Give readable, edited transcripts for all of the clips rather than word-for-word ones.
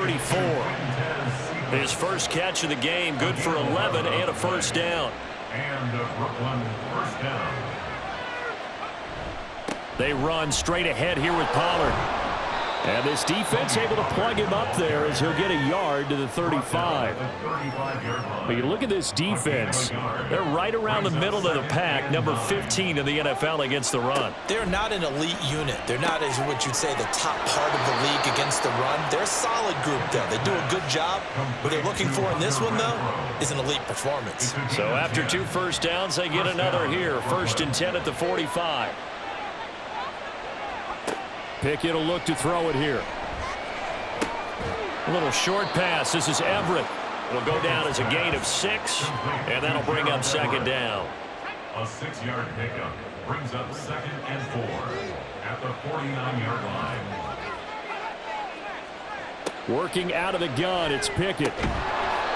34. His first catch of the game, good for 11 and a first down. And a Brooklyn first down. They run straight ahead here with Pollard. And this defense able to plug him up there as he'll get a yard to the 35. But you look at this defense, they're right around the middle of the pack, number 15 in the NFL against the run. They're not an elite unit. They're not, as what you'd say, the top part of the league against the run. They're a solid group, though. They do a good job. What they're looking for in this one, though, is an elite performance. So after 2 first downs, they get another here. 1st and 10 at the 45. Pickett will look to throw it here. A little short pass. This is Everett. Will go down as a gain of 6, and that'll bring up 2nd down. A 6-yard pickup brings up 2nd and 4 at the 49-yard line. Working out of the gun, it's Pickett.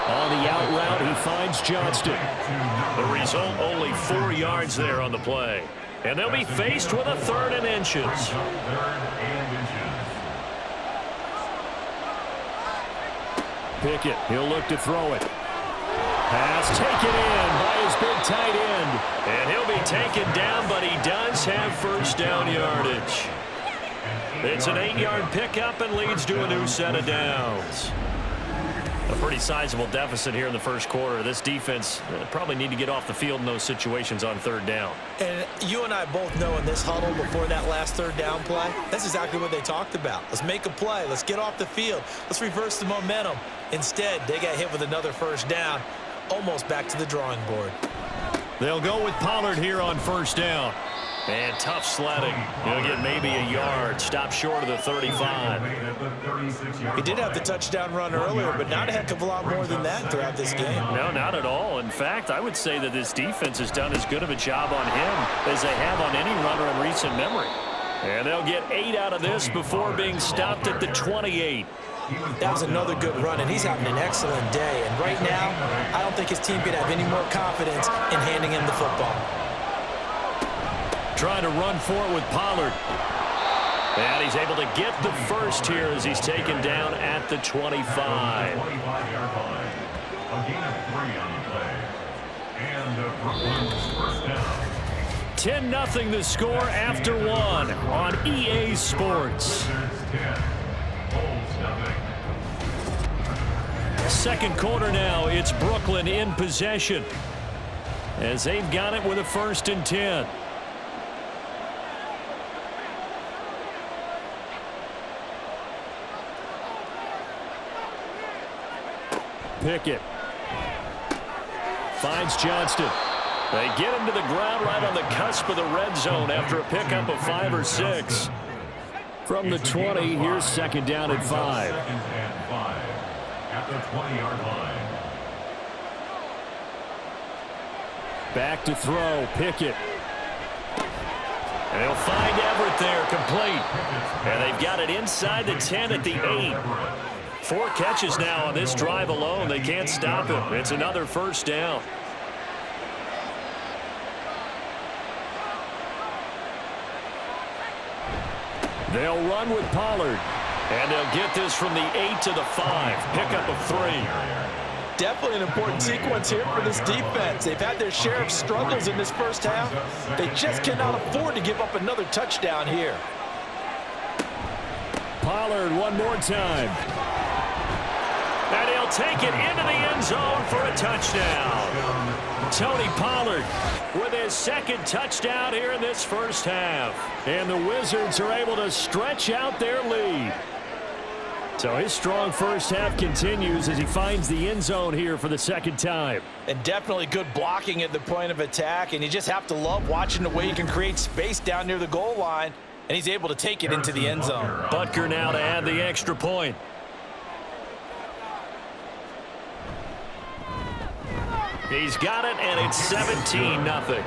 On the out route, he finds Johnston. The result, only 4 yards there on the play. And they'll be faced with a 3rd and inches. Pickett, he'll look to throw it. Pass taken in by his big tight end. And he'll be taken down, but he does have first down yardage. It's an 8-yard pickup and leads to a new set of downs. A pretty sizable deficit here in the first quarter. This defense probably need to get off the field in those situations on 3rd down. And you and I both know in this huddle before that last 3rd down play, that's exactly what they talked about. Let's make a play. Let's get off the field. Let's reverse the momentum. Instead, they got hit with another first down, almost back to the drawing board. They'll go with Pollard here on 1st down. And tough sledding. He'll get maybe a yard. Stop short of the 35. He did have the touchdown run earlier, but not a heck of a lot more than that throughout this game. No, not at all. In fact, I would say that this defense has done as good of a job on him as they have on any runner in recent memory. And they'll get 8 out of this before being stopped at the 28. That was another good run, and he's having an excellent day. And right now, I don't think his team could have any more confidence in handing him the football. Trying to run for it with Pollard. And he's able to get the first here as he's taken down at the 25. 25-yard line. A gain of 3 on the play. And Brooklyn's first down. 10-0 the score after 1 on EA Sports. 2nd quarter now, it's Brooklyn in possession as they've got it with a 1st and 10. Pickett finds Johnston. They get him to the ground right on the cusp of the red zone after a pickup of 5 or 6. From the 20, here's 2nd down at 5. 2nd and 5 at the 20-yard line. Back to throw, Pickett. And he'll find Everett there, complete. And they've got it inside the 10 at the 8. 4 catches now on this drive alone. They can't stop him. It's another first down. They'll run with Pollard. And they'll get this from the 8 to the 5. Pickup of 3. Definitely an important sequence here for this defense. They've had their share of struggles in this first half. They just cannot afford to give up another touchdown here. Pollard one more time. And he'll take it into the end zone for a touchdown. Tony Pollard with his 2nd touchdown here in this first half. And the Wizards are able to stretch out their lead. So his strong first half continues as he finds the end zone here for the 2nd time. And definitely good blocking at the point of attack. And you just have to love watching the way he can create space down near the goal line. And he's able to take it into the end zone. Butker now to add the extra point. He's got it, and it's 17-0.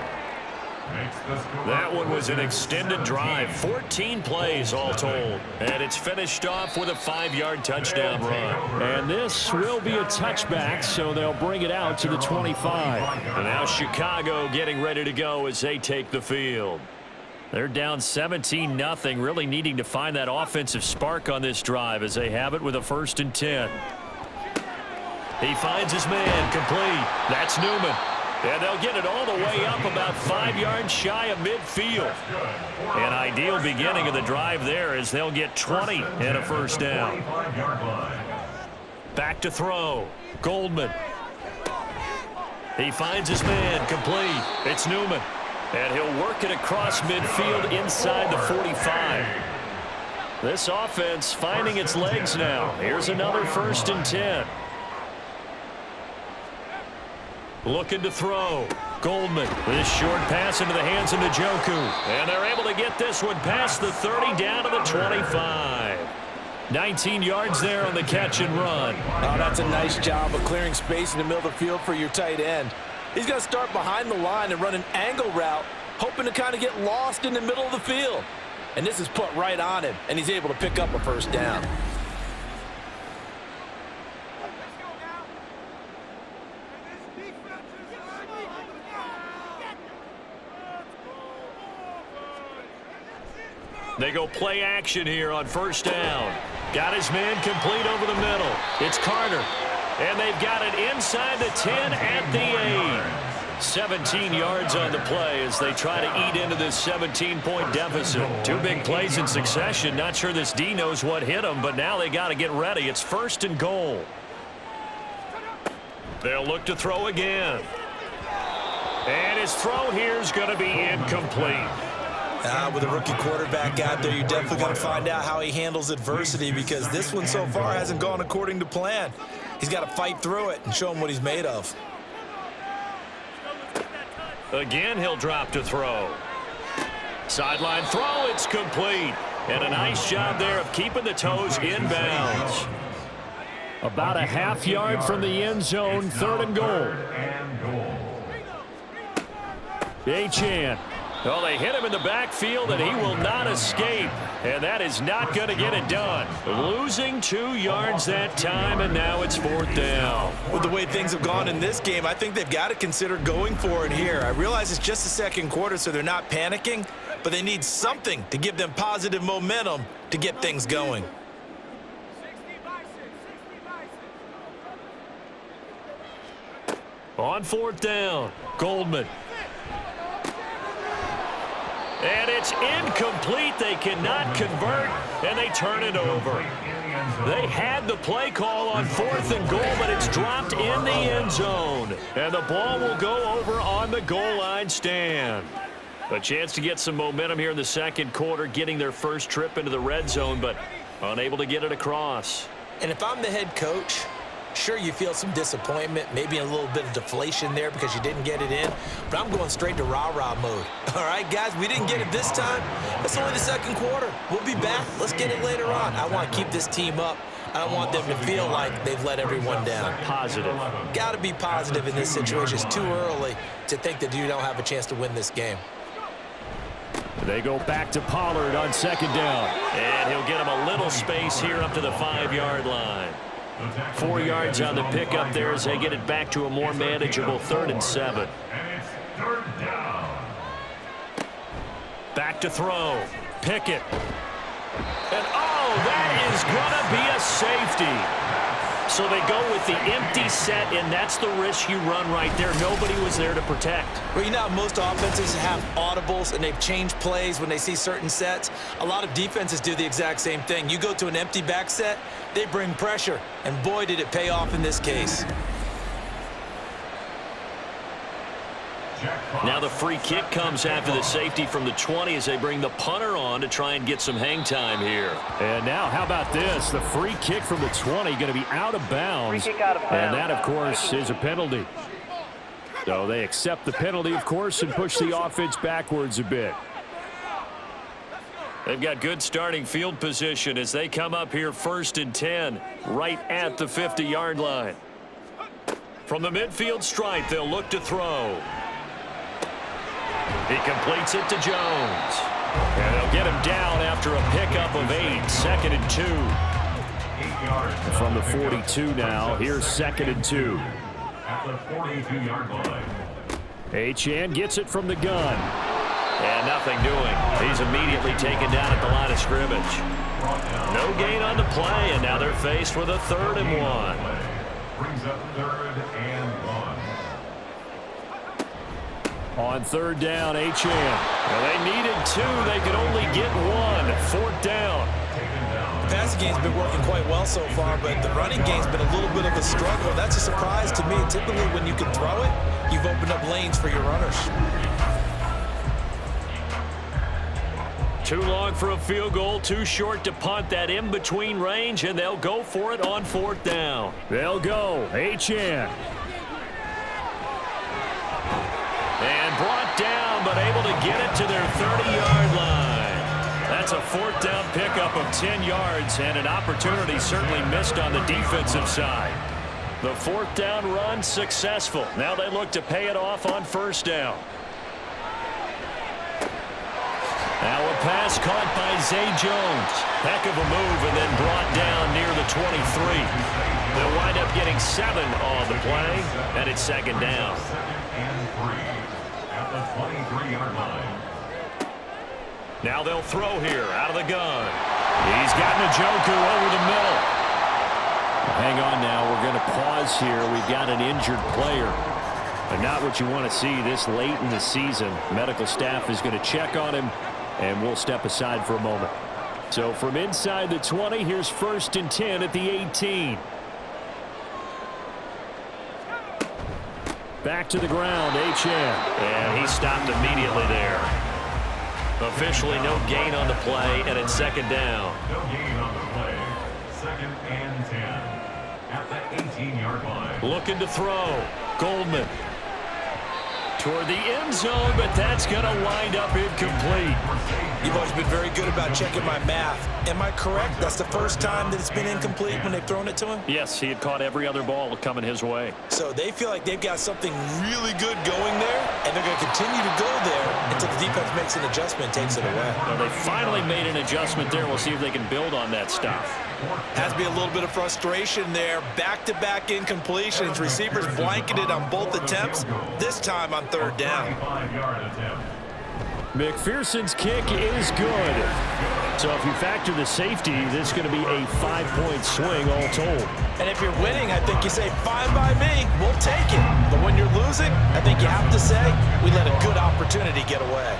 That one was an extended drive, 14 plays all told. And it's finished off with a 5-yard touchdown run. And this will be a touchback, so they'll bring it out to the 25. And now Chicago getting ready to go as they take the field. They're down 17-0, really needing to find that offensive spark on this drive as they have it with a 1st and 10. He finds his man, complete. That's Newman. And they'll get it all the way up about 5 yards shy of midfield. An ideal beginning of the drive there as they'll get 20 and a 1st down. Back to throw. Goldman. He finds his man, complete. It's Newman. And he'll work it across midfield inside the 45. This offense finding its legs now. Here's another 1st and 10. Looking to throw. Goldman. This short pass into the hands of Njoku. And they're able to get this one past the 30 down to the 25. 19 yards there on the catch and run. Oh, that's a nice job of clearing space in the middle of the field for your tight end. He's going to start behind the line and run an angle route, hoping to kind of get lost in the middle of the field. And this is put right on him, and he's able to pick up a 1st down. They go play action here on 1st down. Got his man complete over the middle. It's Carter. And they've got it inside the 10 at the 8. 17 yards on the play as they try to eat into this 17-point deficit. 2 big plays in succession. Not sure this D knows what hit them, but now they got to get ready. It's 1st and goal. They'll look to throw again. And his throw here is going to be incomplete. With a rookie quarterback out there, you're definitely going to find out how he handles adversity because this one so far hasn't gone according to plan. He's got to fight through it and show him what he's made of. Again, he'll drop to throw. Sideline throw, it's complete. And a nice job there of keeping the toes inbounds. About a half yard from the end zone, 3rd and goal. Achane. Well, they hit him in the backfield, and he will not escape. And that is not going to get it done. Losing 2 yards that time, and now it's 4th down. With the way things have gone in this game, I think they've got to consider going for it here. I realize it's just the 2nd quarter, so they're not panicking, but they need something to give them positive momentum to get things going. On 4th down, Goldman. And it's incomplete. They cannot convert, and they turn it over. They had the play call on 4th and goal, but it's dropped in the end zone. And the ball will go over on the goal line stand. A chance to get some momentum here in the 2nd quarter, getting their first trip into the red zone, but unable to get it across. And if I'm the head coach, sure, you feel some disappointment, maybe a little bit of deflation there because you didn't get it in, but I'm going straight to rah-rah mode. All right, guys, we didn't get it this time. It's only the 2nd quarter. We'll be back. Let's get it later on. I want to keep this team up. I don't want them to feel like they've let everyone down. Positive. Got to be positive in this situation. It's too early to think that you don't have a chance to win this game. They go back to Pollard on 2nd down. And he'll get him a little space here up to the 5-yard line. 4 yards on the pickup there as they get it back to a more manageable 3rd and 7. And it's 3rd down. Back to throw. Pickett. And oh, that is going to be a safety. So they go with the empty set, and that's the risk you run right there. Nobody was there to protect. Well, you know, most offenses have audibles, and they've changed plays when they see certain sets. A lot of defenses do the exact same thing. You go to an empty back set, they bring pressure, and boy, did it pay off in this case. Now the free kick comes after the safety from the 20 as they bring the punter on to try and get some hang time here. And now how about this? The free kick from the 20 going to be out of bounds. And that, of course, is a penalty. So they accept the penalty, of course, and push the offense backwards a bit. They've got good starting field position as they come up here 1st and 10 right at the 50-yard line. From the midfield stripe, they'll look to throw. He completes it to Jones. And they'll get him down after a pickup of 8. 2nd and 2. From the 42 now, here's 2nd and 2. At the 42-yard line. Achane gets it from the gun. And nothing doing. He's immediately taken down at the line of scrimmage. No gain on the play, and now they're faced with a 3rd and 1. Brings up 3rd and 1. On 3rd down, Achane. Well, they needed 2. They could only get 1. 4th down. The passing game's been working quite well so far, but the running game's been a little bit of a struggle. That's a surprise to me. Typically, when you can throw it, you've opened up lanes for your runners. Too long for a field goal, too short to punt. That in-between range, and they'll go for it on 4th down. They'll go. Achane. And brought down, but able to get it to their 30-yard line. That's a 4th down pickup of 10 yards, and an opportunity certainly missed on the defensive side. The 4th down run successful. Now they look to pay it off on 1st down. Now a pass caught by Zay Jones. Heck of a move, and then brought down near the 23. They'll wind up getting 7 on the play, and it's 2nd down. 2nd and 3 at the 23-yard line. Now they'll throw here out of the gun. He's got Njoku over the middle. Hang on now. We're going to pause here. We've got an injured player. But not what you want to see this late in the season. Medical staff is going to check on him, and we'll step aside for a moment. So from inside the 20, here's 1st and 10 at the 18. Back to the ground, Achane. And he stopped immediately there. Officially no gain on the play, and it's 2nd down. No gain on the play. 2nd and 10 at the 18-yard line. Looking to throw. Goldman. Toward the end zone, but that's going to wind up incomplete. You've always been very good about checking my math. Am I correct? That's the first time that it's been incomplete when they've thrown it to him? Yes, he had caught every other ball coming his way. So they feel like they've got something really good going there, and they're going to continue to go there until the defense makes an adjustment and takes it away. Well, they finally made an adjustment there. We'll see if they can build on that stuff. Has to be a little bit of frustration there. Back-to-back incompletions. Receivers blanketed on both attempts, this time on 3rd down. 25-yard attempt. McPherson's kick is good. So if you factor the safety, this is going to be a 5-point swing all told. And if you're winning, I think you say, fine by me, we'll take it. But when you're losing, I think you have to say, we let a good opportunity get away.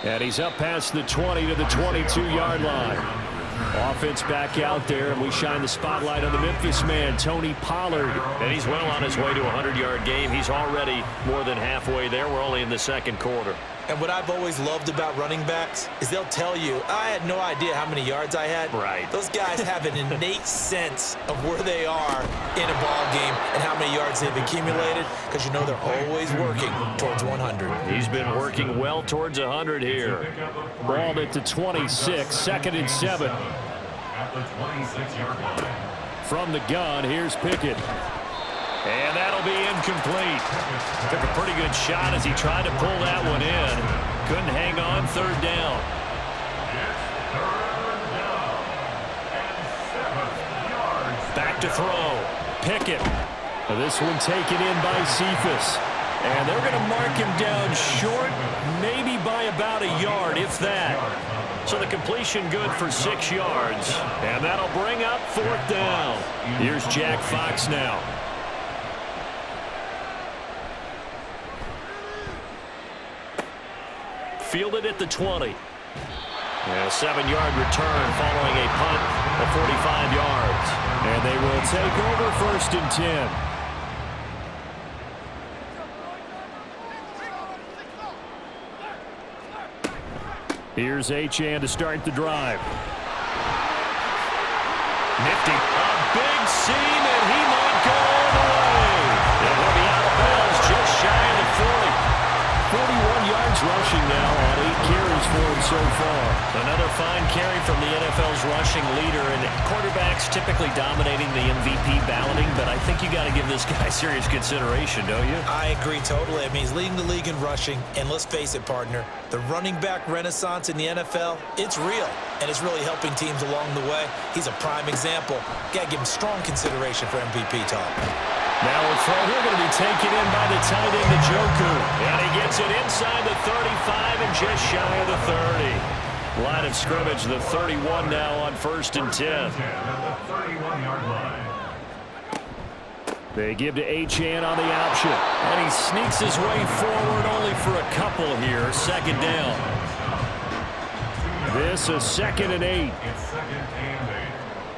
And he's up past the 20 to the 22-yard line. Offense back out there, and we shine the spotlight on the Memphis man, Tony Pollard. And he's well on his way to a 100-yard game. He's already more than halfway there. We're only in the 2nd quarter. And what I've always loved about running backs is they'll tell you, I had no idea how many yards I had. Right. Those guys have an innate sense of where they are in a ball game and how many yards they've accumulated, because you know they're always working towards 100. He's been working well towards 100 here. Ball at the 26, 2nd and 7. At the 26-yard line. From the gun, here's Pickett. And that'll be incomplete. Took a pretty good shot as he tried to pull that one in. Couldn't hang on. 3rd down. Back to throw. Pickett. Now this one taken in by Cephas. And they're going to mark him down short, maybe by about a yard, if that. So the completion good for 6 yards. And that'll bring up 4th down. Here's Jack Fox now. Fielded at the 20. And a 7-yard return following a punt of 45 yards. And they will take over 1st and 10. Here's Achane to start the drive. Nifty. A big seam, and he might go all the way. And he'll be out of bounds just shy of the 40. 41 yards rushing now on 8 carries for him so far. Another fine carry from the NFL's rushing leader, and quarterbacks typically dominating the MVP balloting, but I think you got to give this guy serious consideration, don't you? I agree totally. I mean, he's leading the league in rushing, and let's face it, partner, the running back renaissance in the NFL, it's real, and it's really helping teams along the way. He's a prime example. Got to give him strong consideration for MVP talk. Now a throw here going to be taken in by the tight end, Njoku. And he gets it inside the 35 and just shy of the 30. Line of scrimmage, the 31 now on 1st and 10. They give to Achane on the option. And he sneaks his way forward only for a couple here. 2nd down. This is 2nd and 8. It's 2nd and 8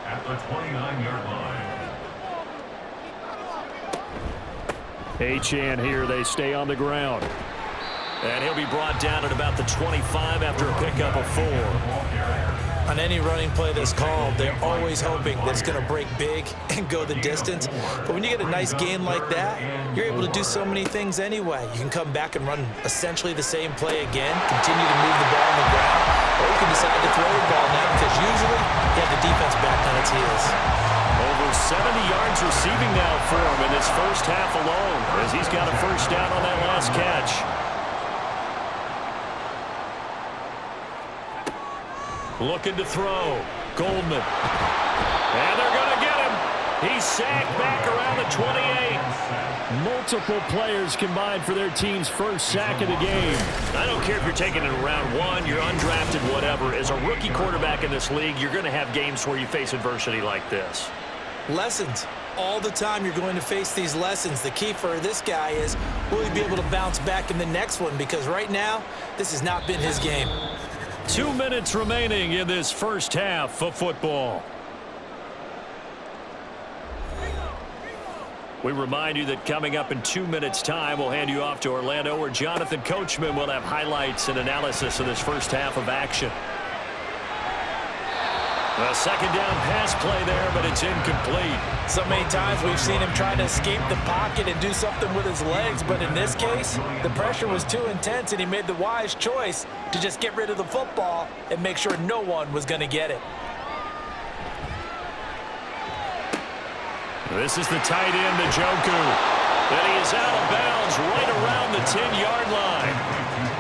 at the 29-yard line. Achane here, they stay on the ground. And he'll be brought down at about the 25 after a pickup of 4. On any running play that's called, they're always hoping that it's going to break big and go the distance. But when you get a nice gain like that, you're able to do so many things anyway. You can come back and run essentially the same play again, continue to move the ball on the ground, or you can decide to throw the ball now because usually you have the defense back on its heels. Over 70 yards receiving now for him in this first half alone, as he's got a 1st down on that last catch. Looking to throw. Goldman. And they're going to get him. He's sacked back around the 28. Multiple players combined for their team's first sack of the game. I don't care if you're taking it in round 1, you're undrafted, whatever. As a rookie quarterback in this league, you're going to have games where you face adversity like this. Lessons. All the time you're going to face these lessons. The key for this guy is, will he be able to bounce back in the next one? Because right now, this has not been his game. 2 minutes remaining in this first half of football. We remind you that coming up in 2 minutes' time, we'll hand you off to Orlando, where Jonathan Coachman will have highlights and analysis of this first half of action. A 2nd down pass play there, but it's incomplete. So many times we've seen him try to escape the pocket and do something with his legs, but in this case, the pressure was too intense and he made the wise choice to just get rid of the football and make sure no one was going to get it. This is the tight end, Njoku. And he is out of bounds right around the 10-yard line.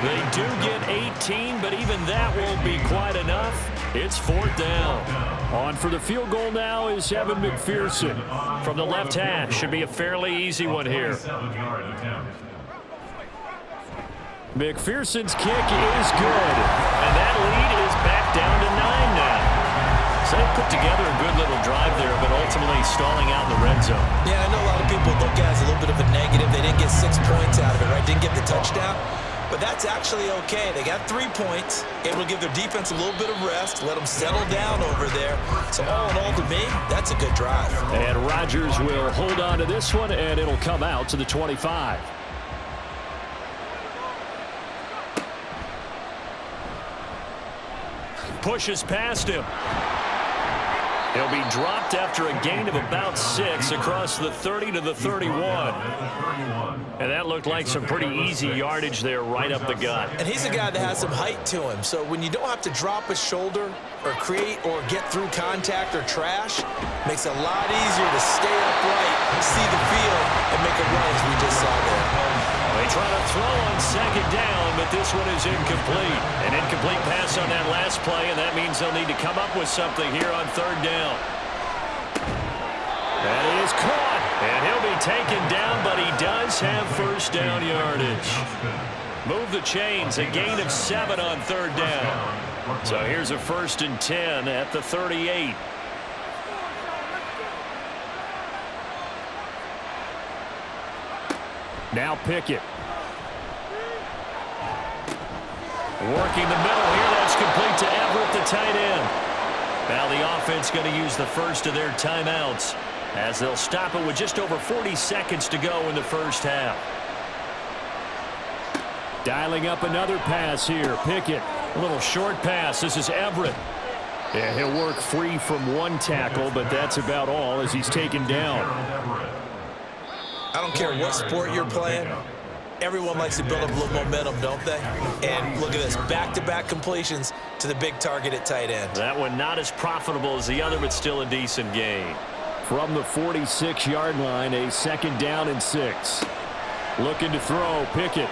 They do get 18, but even that won't be quite enough. It's 4th down. On for the field goal now is Evan McPherson from the left hash. Should be a fairly easy one here. McPherson's kick is good. And that lead is back down to 9 now. So they put together a good little drive there, but ultimately stalling out in the red zone. Yeah, I know a lot of people look at it as a little bit of a negative. They didn't get 6 points out of it, right? Didn't get the touchdown. But that's actually okay. They got 3 points, able to give their defense a little bit of rest, let them settle down over there. So all in all, to me, that's a good drive. And Rodgers will hold on to this one, and it'll come out to the 25. Pushes past him. He'll be dropped after a gain of about 6 across the 30 to the 31. And that looked like some pretty easy yardage there right up the gut. And he's a guy that has some height to him. So when you don't have to drop a shoulder or create or get through contact or trash, makes it a lot easier to stay upright, see the field, and make a run as we just saw there. They try to throw on 2nd down, but this one is incomplete. An incomplete pass on that last play, and that means they'll need to come up with something here on 3rd down. That is caught, and he'll be taken down, but he does have 1st down yardage. Move the chains, a gain of 7 on 3rd down. So here's a 1st and 10 at the 38. Now Pickett. Working the middle here. That's complete to Everett, the tight end. Now the offense going to use the first of their timeouts, as they'll stop it with just over 40 seconds to go in the first half. Dialing up another pass here. Pickett. A little short pass. This is Everett. And he'll work free from one tackle, but that's about all as he's taken down. I don't care what sport you're playing. Everyone likes to build up a little momentum, don't they? And look at this, back-to-back completions to the big target at tight end. That one not as profitable as the other, but still a decent gain. From the 46-yard line, a 2nd down and 6. Looking to throw, Pickett.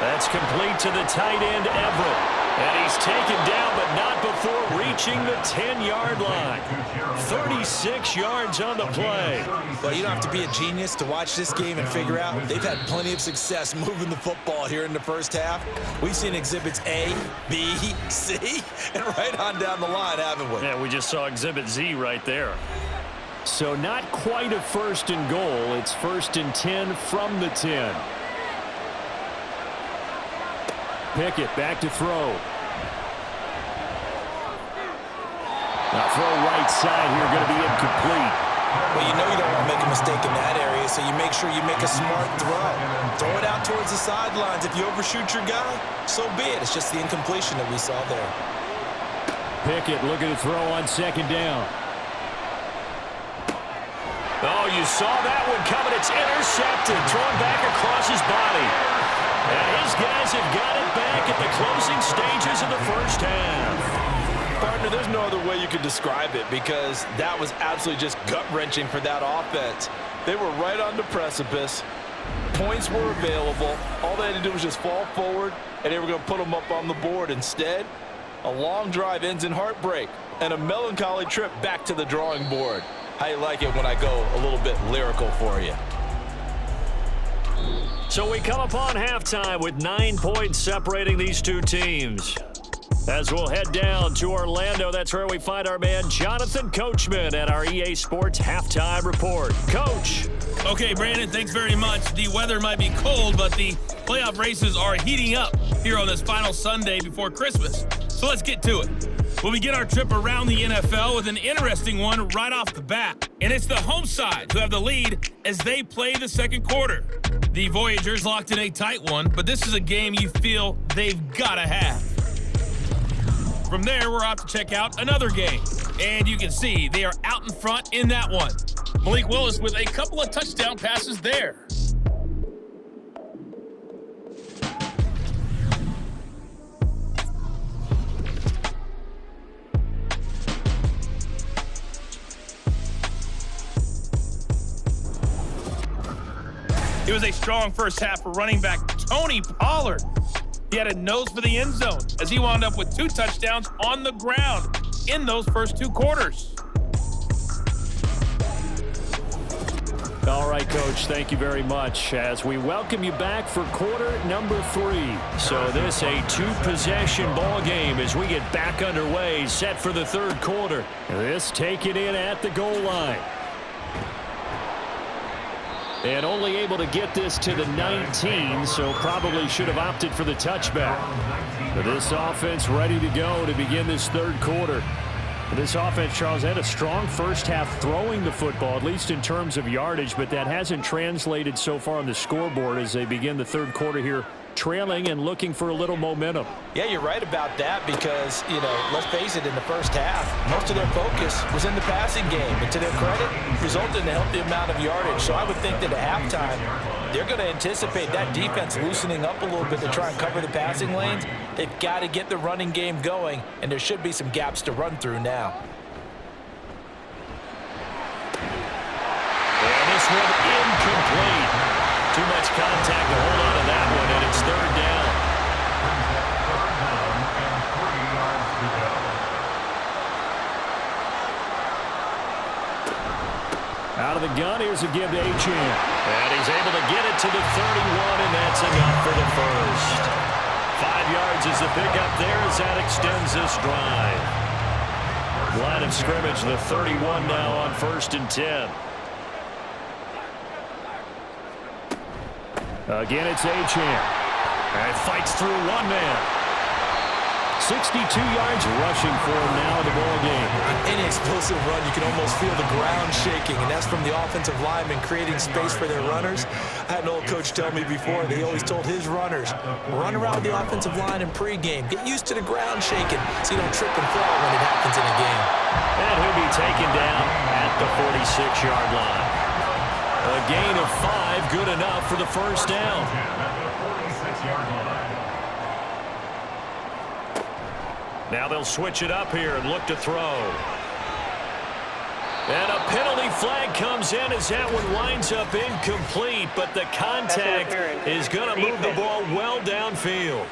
That's complete to the tight end, Everett. And he's taken down, but not before reaching the 10-yard line. 36 yards on the play. Well, you don't have to be a genius to watch this game and figure out they've had plenty of success moving the football here in the first half. We've seen exhibits A, B, C, and right on down the line, haven't we? Yeah, we just saw exhibit Z right there. So not quite a 1st and goal. It's 1st and 10 from the 10. Pickett back to throw. Now throw right side here, going to be incomplete. Well, you know you don't want to make a mistake in that area, so you make sure you make a smart throw. Throw it out towards the sidelines. If you overshoot your guy, so be it. It's just the incompletion that we saw there. Pickett looking to throw on 2nd down. Oh, you saw that one coming. It's intercepted. Thrown back across his body. And his guys have got it back at the closing stages of the first half. Partner, there's no other way you could describe it because that was absolutely just gut-wrenching for that offense. They were right on the precipice. Points were available. All they had to do was just fall forward, and they were going to put them up on the board. Instead, a long drive ends in heartbreak and a melancholy trip back to the drawing board. How you like it when I go a little bit lyrical for you? So we come upon halftime with 9 points separating these two teams. As we'll head down to Orlando, that's where we find our man Jonathan Coachman at our EA Sports Halftime Report. Coach. Okay, Brandon, thanks very much. The weather might be cold, but the playoff races are heating up here on this final Sunday before Christmas. So let's get to it. We'll begin our trip around the NFL with an interesting one right off the bat. And it's the home side who have the lead as they play the second quarter. The Voyagers locked in a tight one, but this is a game you feel they've got to have. From there, we're off to check out another game. And you can see they are out in front in that one. Malik Willis with a couple of touchdown passes there. It was a strong first half for running back Tony Pollard. He had a nose for the end zone as he wound up with 2 touchdowns on the ground in those first 2 quarters. All right, Coach, thank you very much as we welcome you back for quarter number 3. So this a 2-possession ball game as we get back underway, set for the third quarter. This taken in at the goal line. And only able to get this to the 19, so probably should have opted for the touchback. But this offense ready to go to begin this third quarter. This offense, Charles, had a strong first half throwing the football, at least in terms of yardage, but that hasn't translated so far on the scoreboard as they begin the third quarter here, trailing and looking for a little momentum. Yeah, you're right about that because, let's face it, in the first half, most of their focus was in the passing game. And to their credit, resulted in a healthy amount of yardage. So I would think that at halftime, they're going to anticipate that defense loosening up a little bit to try and cover the passing lanes. They've got to get the running game going, and there should be some gaps to run through now. And this one incomplete. Too much contact to hold on to that one, and it's third down. Out of the gun, here's a give to Achane. And he's able to get it to the 31, and that's enough for the first. 5 yards is the pickup there as that extends this drive. Line of scrimmage, the 31 now on 1st and 10. Again, it's Achane. And fights through one man. 62 yards rushing for him now in the ball game. Any explosive run, you can almost feel the ground shaking, and that's from the offensive linemen creating space for their runners. I had an old coach tell me before, he always told his runners, run around the offensive line in pregame. Get used to the ground shaking so you don't trip and fall when it happens in a game. And he'll be taken down at the 46-yard line. A gain of 5, good enough for the first down. Now they'll switch it up here and look to throw. And a penalty flag comes in as that one winds up incomplete, but the contact is going to move the ball well downfield.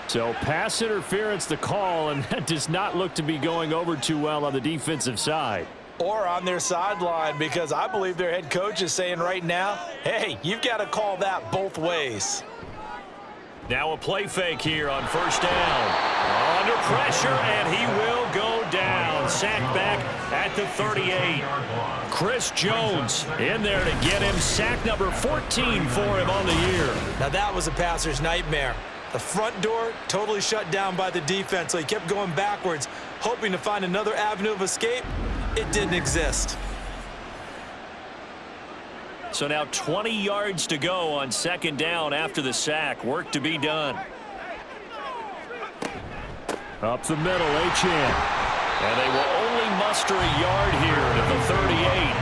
So pass interference the call, and that does not look to be going over too well on the defensive side. Or on their sideline, because I believe their head coach is saying right now, hey, you've got to call that both ways. Now a play fake here on first down. Under pressure, and he will go down. Sacked back at the 38. Chris Jones in there to get him. Sack number 14 for him on the year. Now that was a passer's nightmare. The front door totally shut down by the defense, so he kept going backwards, hoping to find another avenue of escape. It didn't exist. So now 20 yards to go on second down after the sack. Work to be done. Up the middle, Achane. And they will only muster a yard here to the 38.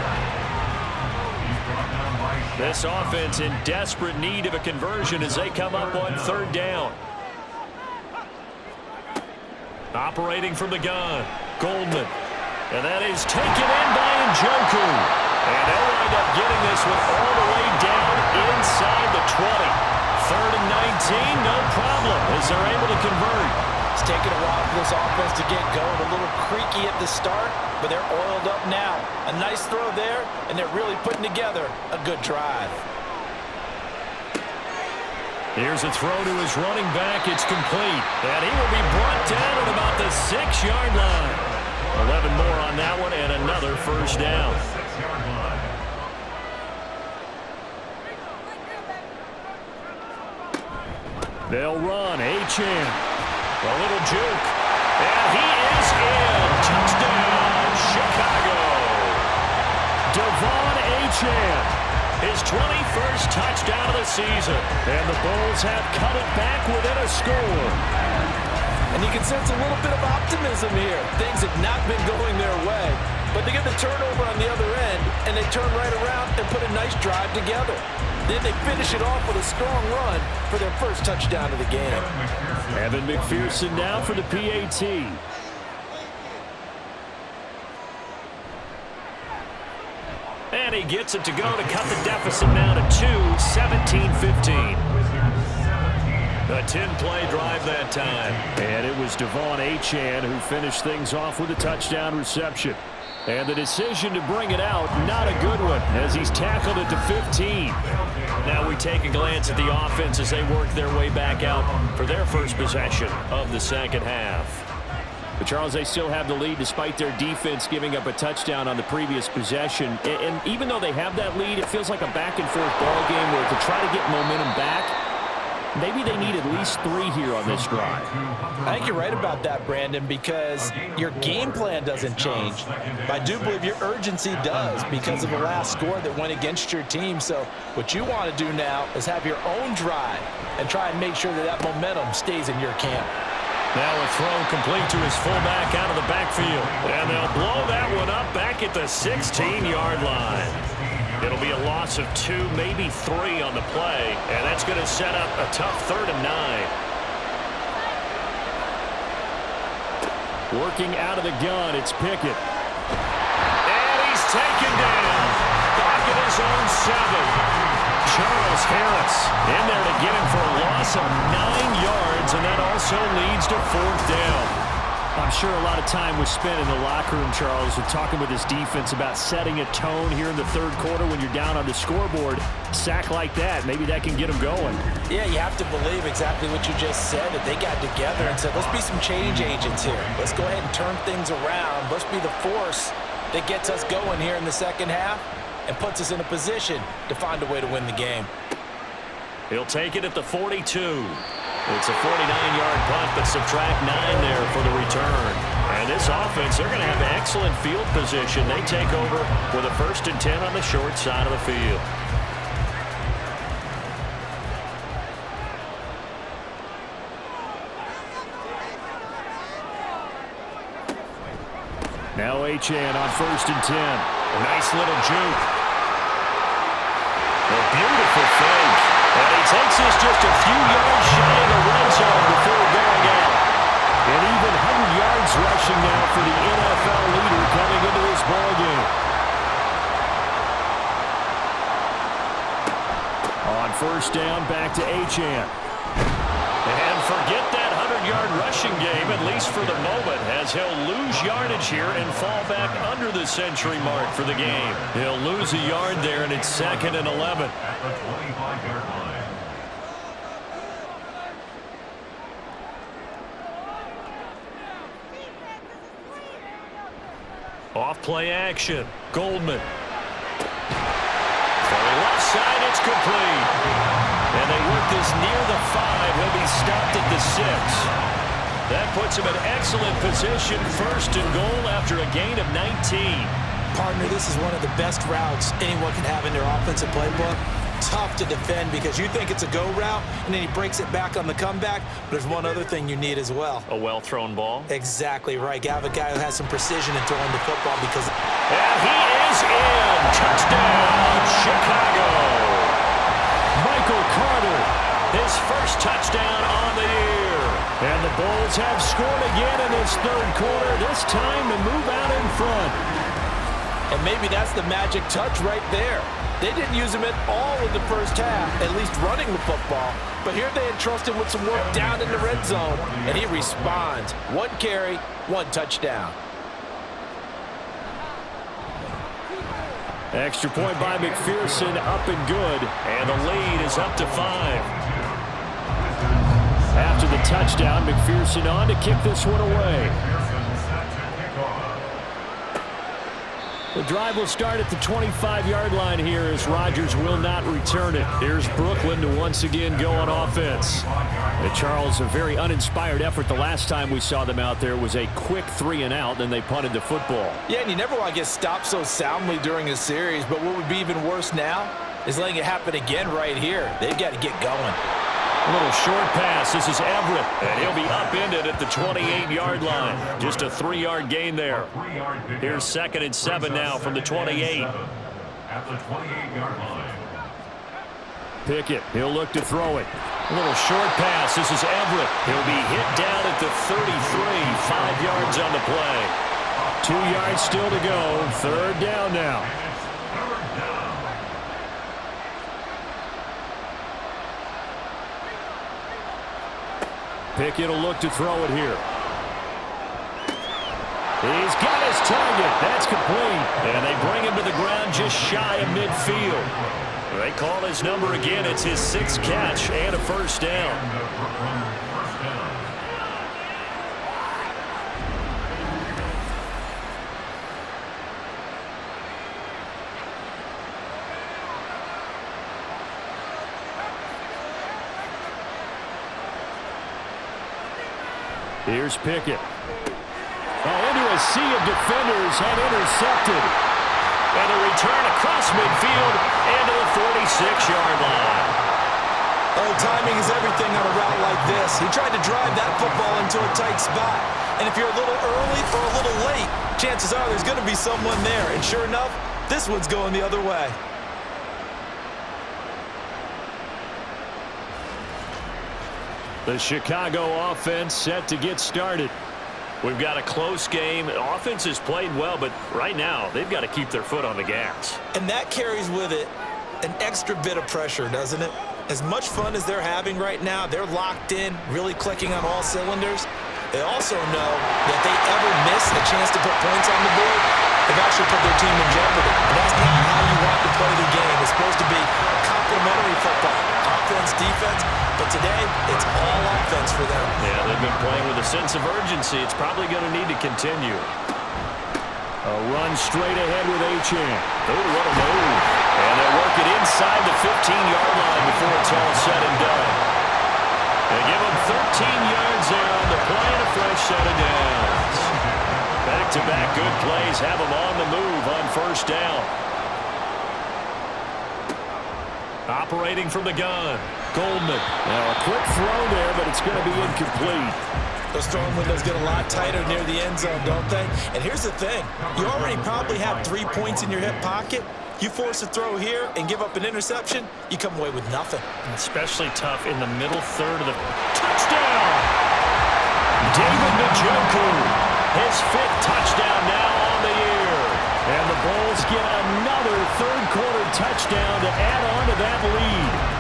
This offense in desperate need of a conversion as they come up on third down. Operating from the gun, Goldman. And that is taken in by Njoku. And they'll wind up getting this one all the way down inside the 20. Third and 19, no problem, as they're able to convert. It's taken a while for this offense to get going. A little creaky at the start, but they're oiled up now. A nice throw there, and they're really putting together a good drive. Here's a throw to his running back. It's complete. And he will be brought down at about the 6-yard line. 11 more on that one, and another first down. They'll run. Achane. A little juke. And he is in. Touchdown, Chicago. Devon Achane. His 21st touchdown of the season. And the Bulls have cut it back within a score. And you can sense a little bit of optimism here. Things have not been going their way. But they get the turnover on the other end, and they turn right around and put a nice drive together. Then they finish it off with a strong run for their first touchdown of the game. Evan McPherson now for the PAT. And he gets it to go to cut the deficit now to 2, 17-15. A 10-play drive that time. And it was Devon Achane who finished things off with a touchdown reception. And the decision to bring it out, not a good one, as he's tackled it to 15. Now we take a glance at the offense as they work their way back out for their first possession of the second half. But Charles, they still have the lead despite their defense giving up a touchdown on the previous possession. And even though they have that lead, it feels like a back-and-forth ball game where to try to get momentum back, maybe they need at least 3 here on this drive. I think you're right about that, Brandon, because your game plan doesn't change. But I do believe your urgency does because of the last score that went against your team. So what you want to do now is have your own drive and try and make sure that that momentum stays in your camp. Now a throw complete to his fullback out of the backfield. And they'll blow that one up back at the 16-yard line. It'll be a loss of 2, maybe 3 on the play, and that's going to set up a tough 3rd and 9. Working out of the gun, it's Pickett. And he's taken down. Back at his own 7. Charles Harris in there to get him for a loss of 9 yards, and that also leads to 4th down. I'm sure a lot of time was spent in the locker room, Charles, with talking with his defense about setting a tone here in the 3rd quarter when you're down on the scoreboard. Sack like that, maybe that can get them going. Yeah, you have to believe exactly what you just said, that they got together and said, let's be some change agents here. Let's go ahead and turn things around. Let's be the force that gets us going here in the second half and puts us in a position to find a way to win the game. He'll take it at the 42. It's a 49-yard punt, but subtract 9 there for the return. And this offense, they're going to have excellent field position. They take over with a 1st and 10 on the short side of the field. Now Achane on 1st and 10. A nice little juke. A beautiful fake. And he takes this just a few yards shy of the red zone before going out. And even 100 yards rushing now for the NFL leader coming into this ballgame. On first down, back to Achane. And forget that 100-yard rushing game, at least for the moment, as he'll lose yardage here and fall back under the century mark for the game. He'll lose a yard there, and it's 2nd and 11. At the 25-yard line. Off play action. Goldman. For the left side, it's complete. And they work this near the 5. He'll be stopped at the 6. That puts him in excellent position, 1st and goal after a gain of 19. Partner, this is one of the best routes anyone can have in their offensive playbook. Tough to defend because you think it's a go route, and then he breaks it back on the comeback. But there's one other thing you need as well. A well-thrown ball. Exactly right. You have a guy who has some precision in throwing the football because... And he is in. Touchdown, Chicago. Michael Carter, his first touchdown on the year. And the Bulls have scored again in this 3rd quarter, this time to move out in front. And maybe that's the magic touch right there. They didn't use him at all in the first half, at least running the football. But here they entrust him with some work down in the red zone, and he responds. 1 carry, 1 touchdown. Extra point by McPherson, up and good. And the lead is up to 5. After the touchdown, McPherson on to kick this one away. The drive will start at the 25-yard line here as Rodgers will not return it. Here's Brooklyn to once again go on offense. And Charles, a very uninspired effort the last time we saw them out there was a quick 3-and-out, and they punted the football. Yeah, and you never want to get stopped so soundly during a series, but what would be even worse now is letting it happen again right here. They've got to get going. A little short pass. This is Everett, and he'll be upended at the 28-yard line. Just a 3-yard gain there. Here's 2nd and 7 now from the 28. At the 28-yard line. Pickett, he'll look to throw it. A little short pass. This is Everett. He'll be hit down at the 33. 5 yards on the play. 2 yards still to go. 3rd down now. Pickett will look to throw it here. He's got his target. That's complete. And they bring him to the ground just shy of midfield. They call his number again. It's his 6th catch and a 1st down. Here's Pickett. Into a sea of defenders and intercepted. And a return across midfield and to the 46-yard line. Oh, timing is everything on a route like this. He tried to drive that football into a tight spot. And if you're a little early or a little late, chances are there's going to be someone there. And sure enough, this one's going the other way. The Chicago offense set to get started. We've got a close game. The offense has played well, but right now they've got to keep their foot on the gas. And that carries with it an extra bit of pressure, doesn't it? As much fun as they're having right now, they're locked in, really clicking on all cylinders. They also know that if they ever miss a chance to put points on the board, they've actually put their team in jeopardy. And that's not how you want to play the game. It's supposed to be complementary football, offense, defense. But today, it's all offense for them. Yeah, they've been playing with a sense of urgency. It's probably going to need to continue. A run straight ahead with Achane. Oh, what a move. And they work it inside the 15-yard line before it's all said and done. They give him 13 yards there on the play and a fresh set of downs. Back-to-back good plays have him on the move on 1st down. Operating from the gun. Goldman. Now a quick throw there, but it's going to be incomplete. Those throwing windows get a lot tighter near the end zone, don't they? And here's the thing. You already probably have 3 points in your hip pocket. You force a throw here and give up an interception, you come away with nothing. Especially tough in the middle third of the touchdown. David Njoku, his 5th touchdown now on the year. And the Bulls get another third-quarter touchdown to add on to that lead.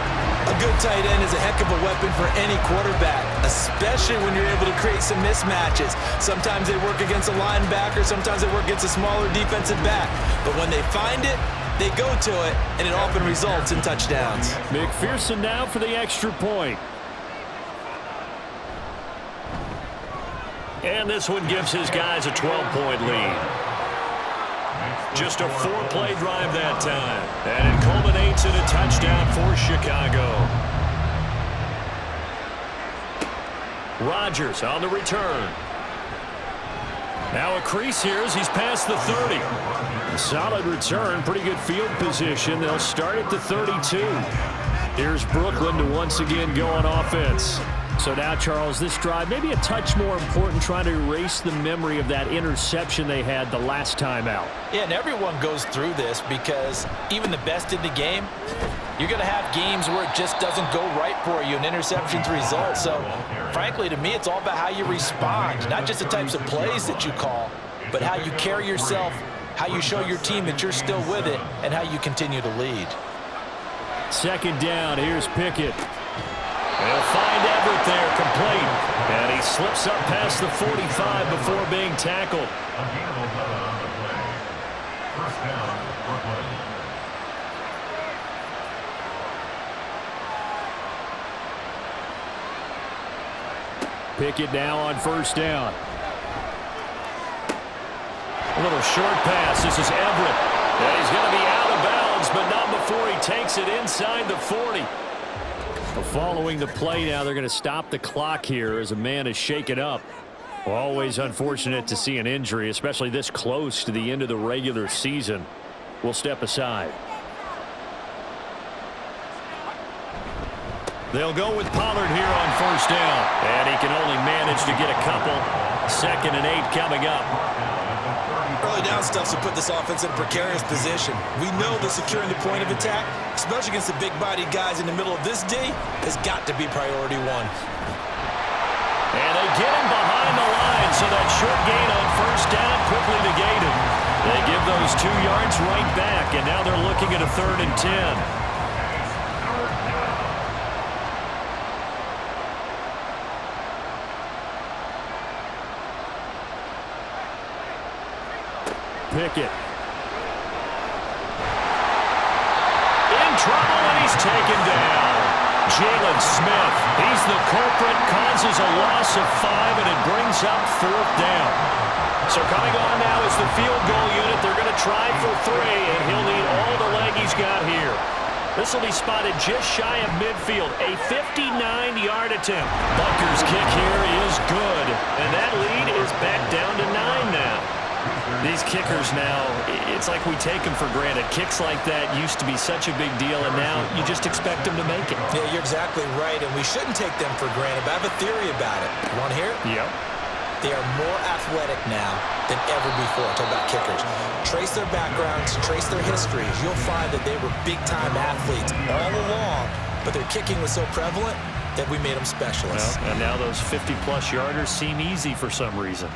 A good tight end is a heck of a weapon for any quarterback, especially when you're able to create some mismatches. Sometimes they work against a linebacker, sometimes they work against a smaller defensive back. But when they find it, they go to it, and it often results in touchdowns. McPherson now for the extra point. And this one gives his guys a 12-point lead. Just a 4-play drive that time. And it culminates in a touchdown for Chicago. Rodgers on the return. Now a crease here as he's past the 30. Solid return, pretty good field position. They'll start at the 32. Here's Brooklyn to once again go on offense. So now, Charles, this drive maybe a touch more important, trying to erase the memory of that interception they had the last time out. Yeah, and everyone goes through this because even the best in the game, you're going to have games where it just doesn't go right for you, and interceptions result. So, frankly, to me, it's all about how you respond, not just the types of plays that you call, but how you carry yourself, how you show your team that you're still with it, and how you continue to lead. Second down, here's Pickett. They'll find Everett there, complete. And he slips up past the 45 before being tackled. A gain of 11 on the play. First down, Brooklyn. Pickett now on first down. A little short pass. This is Everett. And he's going to be out of bounds, but not before he takes it inside the 40. Following the play now, they're going to stop the clock here as a man is shaken up. Always unfortunate to see an injury, especially this close to the end of the regular season. We'll step aside. They'll go with Pollard here on first down. And he can only manage to get a couple. 2nd and 8 coming up. Early down stuff to put this offense in a precarious position. We know that securing the point of attack, especially against the big-bodied guys in the middle of this D, has got to be priority 1. And they get him behind the line, so that short gain on first down quickly negated. They give those 2 yards right back, and now they're looking at a 3rd and 10. Pickett. In trouble, and he's taken down. Jalen Smith, he's the culprit, causes a loss of 5, and it brings up 4th down. So coming on now is the field goal unit. They're going to try for 3, and he'll need all the leg he's got here. This will be spotted just shy of midfield. A 59-yard attempt. Butker's kick here is good, and that lead is back down to 9 now. These kickers now, it's like we take them for granted. Kicks like that used to be such a big deal, and now you just expect them to make it. Yeah, you're exactly right, and we shouldn't take them for granted, but I have a theory about it. You want to hear it? Yep. They are more athletic now than ever before. Talk about kickers. Trace their backgrounds, trace their histories. You'll find that they were big-time athletes all along, but their kicking was so prevalent that we made them specialists. Well, and now those 50-plus yarders seem easy for some reason.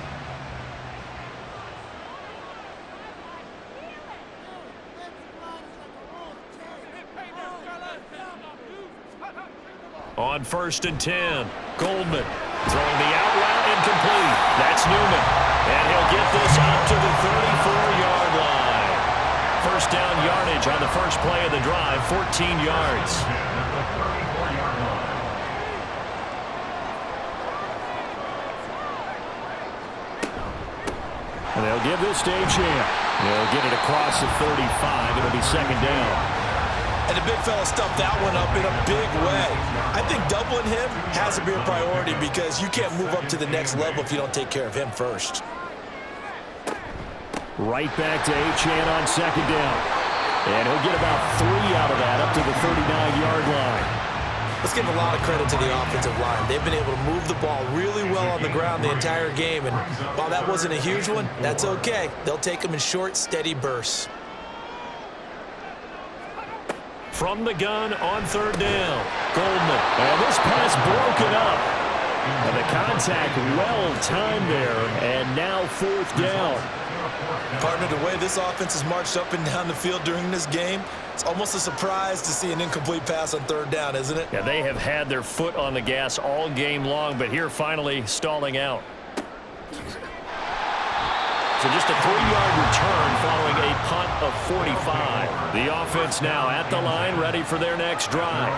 On 1st and 10, Goldman throwing the out route incomplete. That's Newman. And he'll get this out to the 34-yard line. First down yardage on the first play of the drive, 14 yards. And they'll give this to Achane. They'll get it across the 35. It'll be 2nd down. And the big fella stuffed that one up in a big way. I think doubling him has to be a priority because you can't move up to the next level if you don't take care of him first. Right back to Achane on 2nd down. And he'll get about 3 out of that up to the 39-yard line. Let's give a lot of credit to the offensive line. They've been able to move the ball really well on the ground the entire game, and while that wasn't a huge one, that's okay. They'll take them in short, steady bursts. From the gun on third down, Goldman. And this pass broken up. And the contact well-timed there, and now fourth down. Partner, the way this offense has marched up and down the field during this game, it's almost a surprise to see an incomplete pass on third down, isn't it? Yeah, they have had their foot on the gas all game long, but here finally stalling out. So just a 3-yard return following a punt of 45. The offense now at the line, ready for their next drive.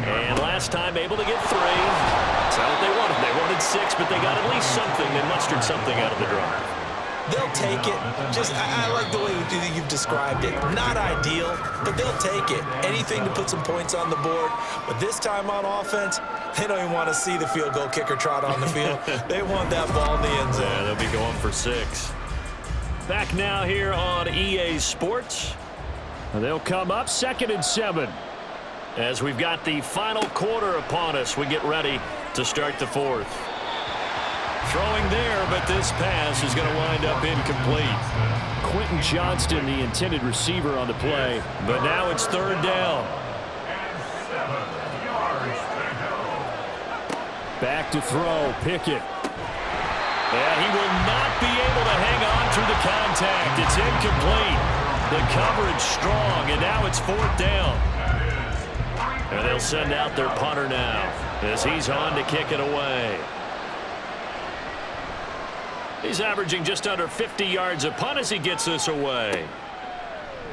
And last time able to get 3. That's not what they wanted. They wanted 6, but they got at least something. They mustered something out of the drive. They'll take it. I like the way you've described it. Not ideal, but they'll take it. Anything to put some points on the board. But this time on offense, they don't even want to see the field goal kicker trot on the field. They want that ball in the end zone. Yeah, they'll be going for 6. Back now here on EA Sports. They'll come up 2nd and 7. As we've got the final quarter upon us, we get ready to start the 4th. Throwing there, but this pass is going to wind up incomplete. Quentin Johnston, the intended receiver on the play, but now it's third down. Back to throw, Pickett. And he will not be able to hang on through the contact. It's incomplete. The coverage strong, and now it's fourth down. And they'll send out their punter now as he's on to kick it away. He's averaging just under 50 yards a punt as he gets this away.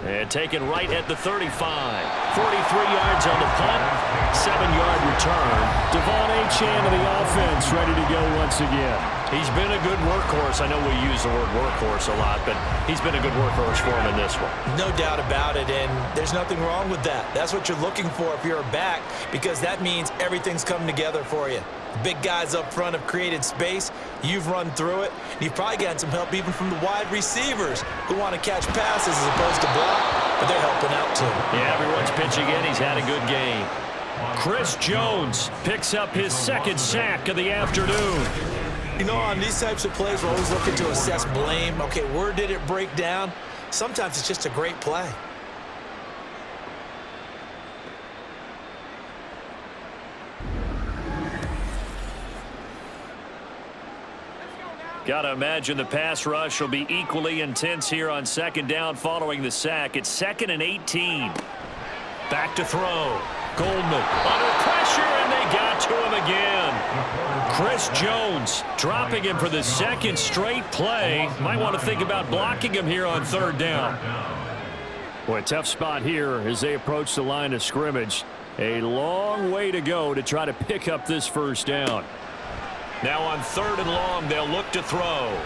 And taken right at the 35. 43 yards on the punt. 7-yard return. Devon Achane of the offense ready to go once again. He's been a good workhorse. I know we use the word workhorse a lot, but he's been a good workhorse for him in this one. No doubt about it, and there's nothing wrong with that. That's what you're looking for if you're a back, because that means everything's come together for you. Big guys up front have created space. You've run through it. You've probably gotten some help even from the wide receivers who want to catch passes as opposed to block, but they're helping out too. Yeah, everyone's pitching in. He's had a good game. Chris Jones picks up his 2nd sack of the afternoon. You know, on these types of plays, we're always looking to assess blame. Okay, where did it break down? Sometimes it's just a great play. Got to imagine the pass rush will be equally intense here on 2nd down following the sack. It's 2nd and 18. Back to throw. Goldman under pressure, and they got to him again. Chris Jones dropping him for the 2nd straight play. Might want to think about blocking him here on 3rd down. Boy, a tough spot here as they approach the line of scrimmage. A long way to go to try to pick up this 1st down. Now on 3rd and long, they'll look to throw.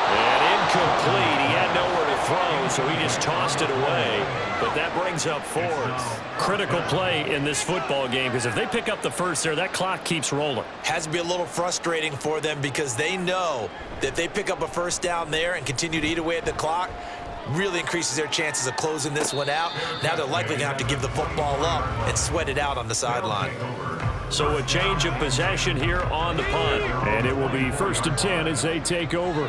And incomplete. He had nowhere to throw, so he just tossed it away. But that brings up 4th. Critical play in this football game, because if they pick up the 1st there, that clock keeps rolling. Has to be a little frustrating for them because they know that if they pick up a 1st down there and continue to eat away at the clock, really increases their chances of closing this one out. Now they're likely going to have to give the football up and sweat it out on the sideline. So a change of possession here on the punt. And it will be 1st and 10 as they take over.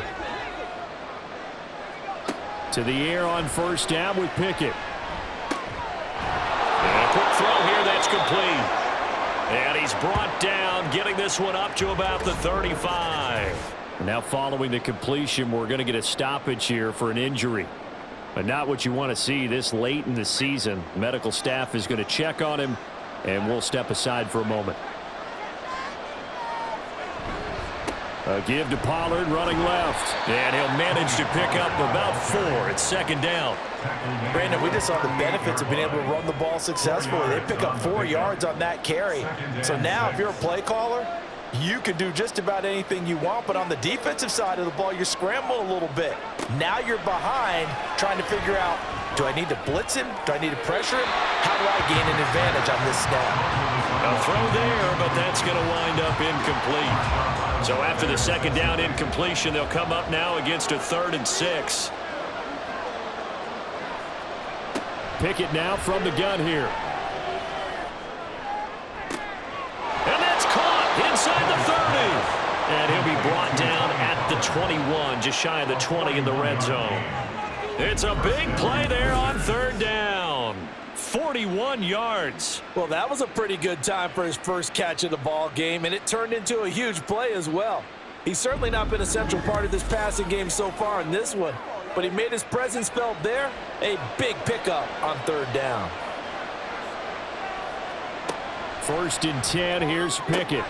To the air on 1st down with Pickett. And a quick throw here, that's complete. And he's brought down, getting this one up to about the 35. Now following the completion, we're going to get a stoppage here for an injury. But not what you want to see this late in the season. Medical staff is going to check on him, and we'll step aside for a moment. A give to Pollard running left. And he'll manage to pick up about 4. It's 2nd down. Brandon, we just saw the benefits of being able to run the ball successfully. They pick up 4 yards on that carry. So now if you're a play caller, you can do just about anything you want, but on the defensive side of the ball, you're scrambling a little bit. Now you're behind trying to figure out, do I need to blitz him? Do I need to pressure him? How do I gain an advantage on this snap? A throw there, but that's going to wind up incomplete. So after the 2nd down incompletion, they'll come up now against a 3rd and 6. Pickett now from the gun here. And that's caught inside the 30. And he'll be brought down at the 21, just shy of the 20 in the red zone. It's a big play there on third down. 41 yards. Well, that was a pretty good time for his first catch of the ball game, and it turned into a huge play as well. He's certainly not been a central part of this passing game so far in this one, but he made his presence felt there. A big pickup on third down. 1st and 10, here's Pickett.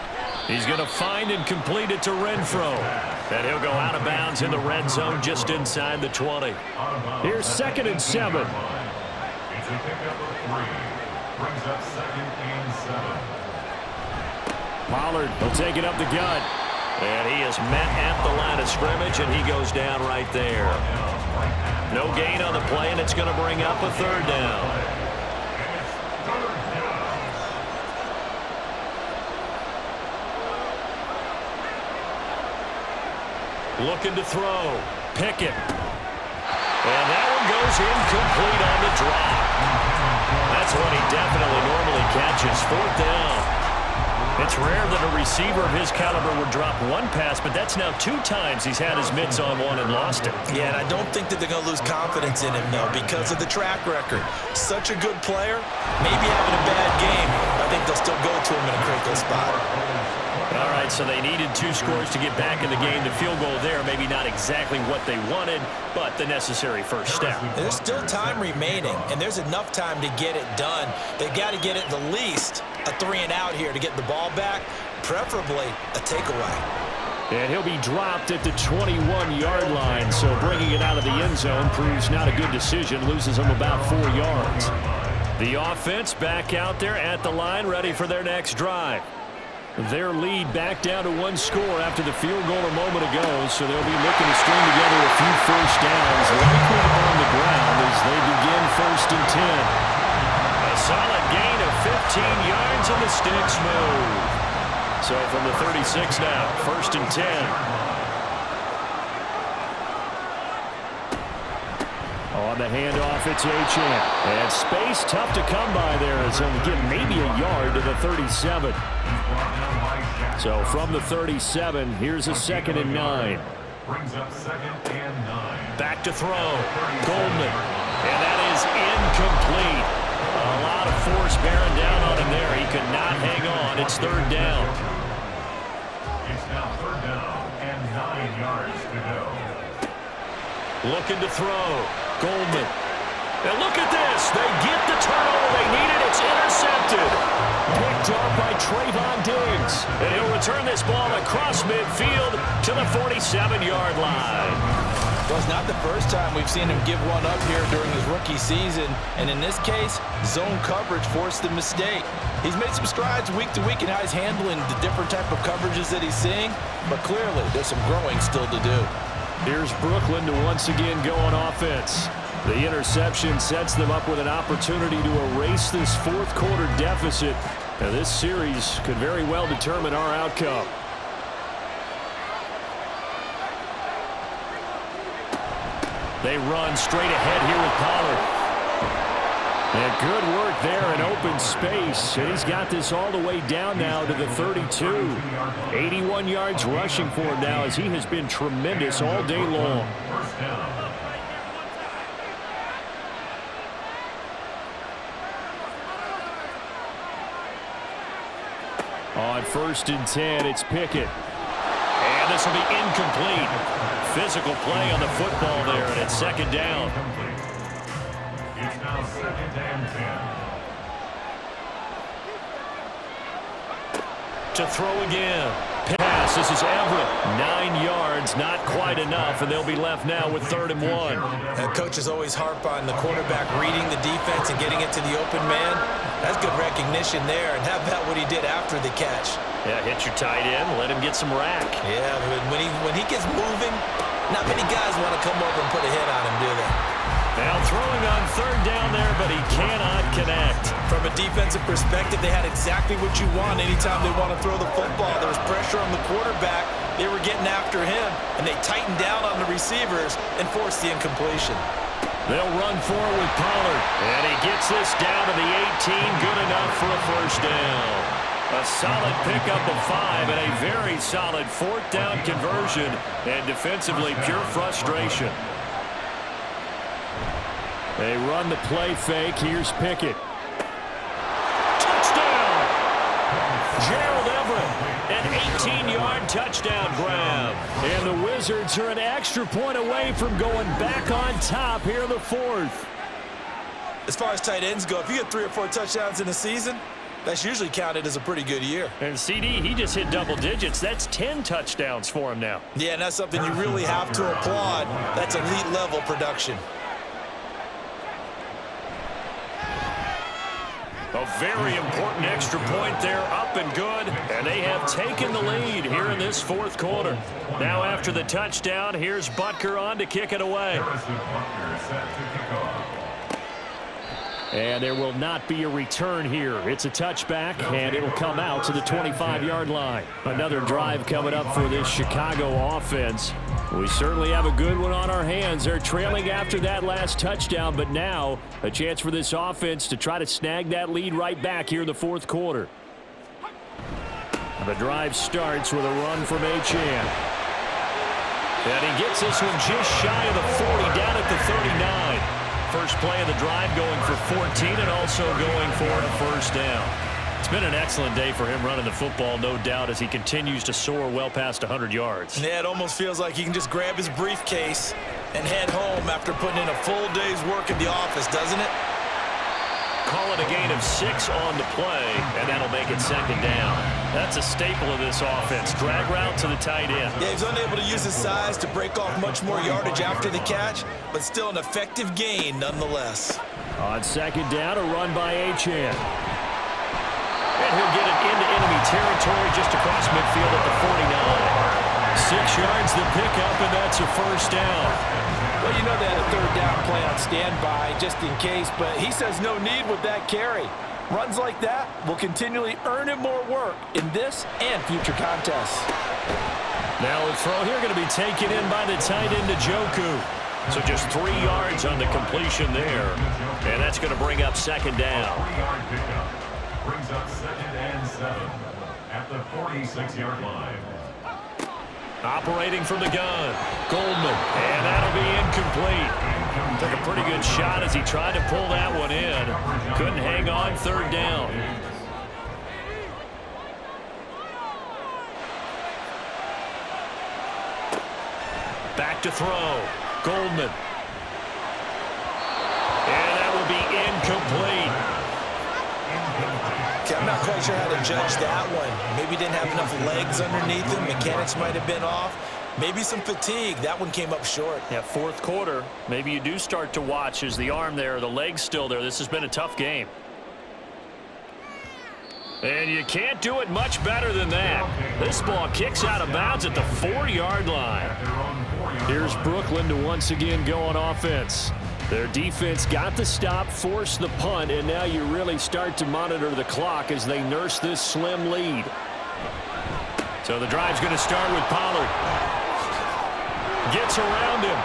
He's going to find and complete it to Renfro. And he'll go out of bounds in the red zone just inside the 20. Here's 2nd and 7. It's a pickup of 3. Brings up 2nd and 7. Pollard will take it up the gut. And he is met at the line of scrimmage, and he goes down right there. No gain on the play, and it's going to bring up a third down. Looking to throw. Pickett. And that one goes incomplete on the drop. That's what he definitely normally catches. 4th down. It's rare that a receiver of his caliber would drop one pass, but that's now 2 times he's had his mitts on one and lost it. Yeah, and I don't think that they're going to lose confidence in him, though, because of the track record. Such a good player, maybe having a bad game. I think they'll still go to him in a critical spot. All right, so they needed 2 scores to get back in the game. The field goal there, maybe not exactly what they wanted, but the necessary first step. There's still time remaining, and there's enough time to get it done. They've got to get it the least a 3-and-out here to get the ball back, preferably a takeaway. And he'll be dropped at the 21-yard line, so bringing it out of the end zone proves not a good decision, loses him about 4 yards. The offense back out there at the line, ready for their next drive. Their lead back down to 1 score after the field goal a moment ago, so they'll be looking to string together a few first downs, likely on the ground as they begin 1st and 10. A solid gain of 15 yards and the sticks move. So from the 36 now, 1st and 10. On the handoff, it's Achane. And space tough to come by there as he'll get maybe a yard to the 37. So from the 37, here's a 2nd and 9. Brings up 2nd and 9. Back to throw. Goldman. And that is incomplete. A lot of force bearing down on him there. He could not hang on. It's 3rd down. It's now 3rd down and 9 yards to go. Looking to throw. Goldman. And look at this. They get the turnover they needed. It's intercepted. Picked up by Trayvon Diggs. And he'll return this ball across midfield to the 47-yard line. Well, it's not the first time we've seen him give one up here during his rookie season. And in this case, zone coverage forced the mistake. He's made some strides week to week in how he's handling the different type of coverages that he's seeing. But clearly, there's some growing still to do. Here's Brooklyn to once again go on offense. The interception sets them up with an opportunity to erase this 4th quarter deficit. Now, this series could very well determine our outcome. They run straight ahead here with Pollard. And good work there in open space. And he's got this all the way down now to the 32. 81 yards rushing for him now as he has been tremendous all day long. First down. On 1st and 10, it's Pickett. And this will be incomplete. Physical play on the football there, and it's 2nd down. It's now 2nd and 10. To throw again. Pass. This is Everett. 9 yards, not quite enough, and they'll be left now with 3rd and 1. Coaches always harp on the quarterback reading the defense and getting it to the open man. That's good recognition there, and how about what he did after the catch? Yeah, hit your tight end, let him get some rack. Yeah, when he gets moving, not many guys want to come over and put a hit on him, do they? Now throwing on 3rd down there, but he cannot connect. From a defensive perspective, they had exactly what you want anytime they want to throw the football. There was pressure on the quarterback. They were getting after him, and they tightened down on the receivers and forced the incompletion. They'll run forward with Pollard. And he gets this down to the 18. Good enough for a first down. A solid pickup of 5 and a very solid fourth down conversion. And defensively, pure frustration. They run the play fake. Here's Pickett. Touchdown! Gerald Everett, an 18-yard touchdown grab. And the Wizards are an extra point away from going back on top here in the fourth. As far as tight ends go, if you get 3 or 4 touchdowns in a season, that's usually counted as a pretty good year. And CD, he just hit double digits. That's 10 touchdowns for him now. Yeah, and that's something you really have to applaud. That's elite level production. A very important extra point there, up and good. And they have taken the lead here in this fourth quarter. Now after the touchdown, here's Butker on to kick it away. And there will not be a return here. It's a touchback, and it'll come out to the 25-yard line. Another drive coming up for this Chicago offense. We certainly have a good one on our hands. They're trailing after that last touchdown, but now a chance for this offense to try to snag that lead right back here in the fourth quarter. The drive starts with a run from Achane. And he gets this one just shy of the 40, down at the 39. First play of the drive going for 14 and also going for a first down. It's been an excellent day for him running the football, no doubt, as he continues to soar well past 100 yards. Yeah, it almost feels like he can just grab his briefcase and head home after putting in a full day's work in the office, doesn't it? Call it a gain of 6 on the play, and that'll make it second down. That's a staple of this offense. Drag route to the tight end. Yeah, he's unable to use his size to break off much more yardage after the catch, but still an effective gain nonetheless. On second down, a run by Achane. And he'll get it into enemy territory just across midfield at the 49. 6 yards the pickup, and that's a first down. Well, you know they had a third down play on standby just in case, but he says no need with that carry. Runs like that will continually earn him more work in this and future contests. Now a throw here going to be taken in by the tight end, Njoku. So just 3 yards on the completion there. And that's going to bring up second down. 3-yard pickup brings up 2nd and 7 at the 46-yard line. Operating from the gun, Goldman, and that'll be incomplete. Took a pretty good shot as he tried to pull that one in. Couldn't hang on, third down. Back to throw, Goldman. And that will be incomplete. I'm not quite sure how to judge that one. Maybe didn't have enough legs underneath him. Mechanics might have been off. Maybe some fatigue. That one came up short. Yeah, fourth quarter. Maybe you do start to watch. Is the arm there, the leg's still there? This has been a tough game. And you can't do it much better than that. This ball kicks out of bounds at the 4-yard line. Here's Brooklyn to once again go on offense. Their defense got the stop, forced the punt, and now you really start to monitor the clock as they nurse this slim lead. So the drive's going to start with Pollard. Gets around him.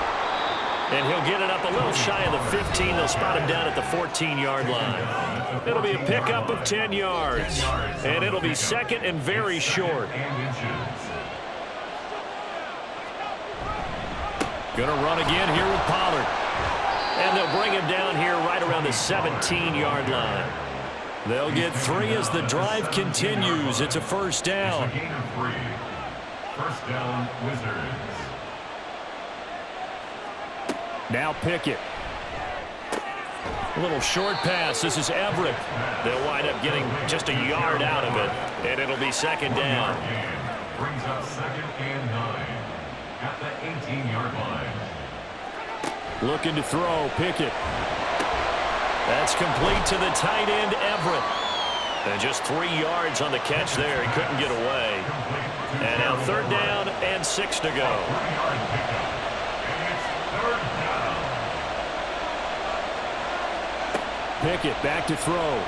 And he'll get it up a little shy of the 15. They'll spot him down at the 14-yard line. It'll be a pickup of 10 yards. And it'll be second and very short. Going to run again here with Pollard. And they'll bring him down here right around the 17-yard line. They'll get 3 as the drive continues. It's a first down. First down, Wizards. Now Pickett. A little short pass. This is Everett. They'll wind up getting just a yard out of it, and it'll be second down. Brings up 2nd and 9 at the 18-yard line. Looking to throw, Pickett. That's complete to the tight end, Everett. And just 3 yards on the catch there. He couldn't get away. And now third down and 6 to go. Pickett back to throw.